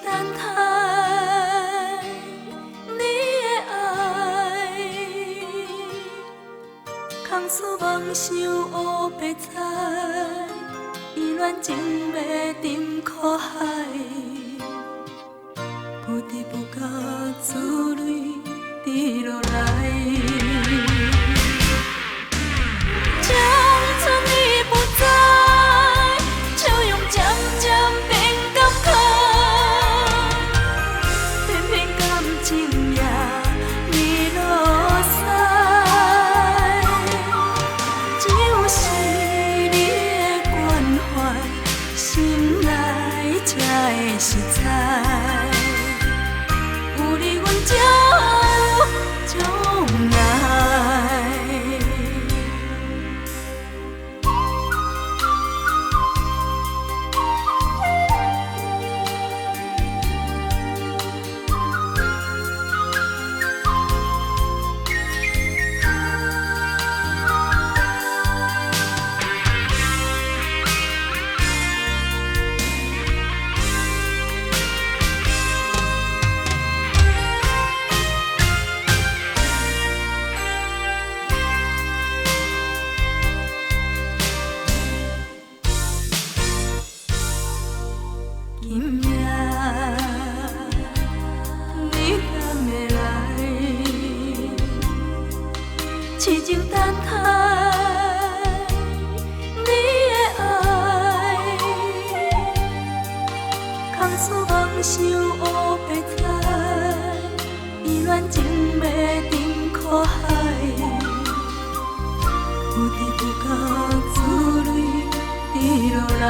等待你的爱，空思妄想黑白彩，意乱情迷沉苦海，不知不觉珠泪滴落来。青春已不在，笑容渐渐变感慨，偏偏感情也已落腮。只有是你的关怀，心内才会实在。有你，阮才有将来。今夜你敢会来？痴情等待你的爱，空思妄想黑白彩，意乱情迷沉苦海，不知不觉珠泪滴落来。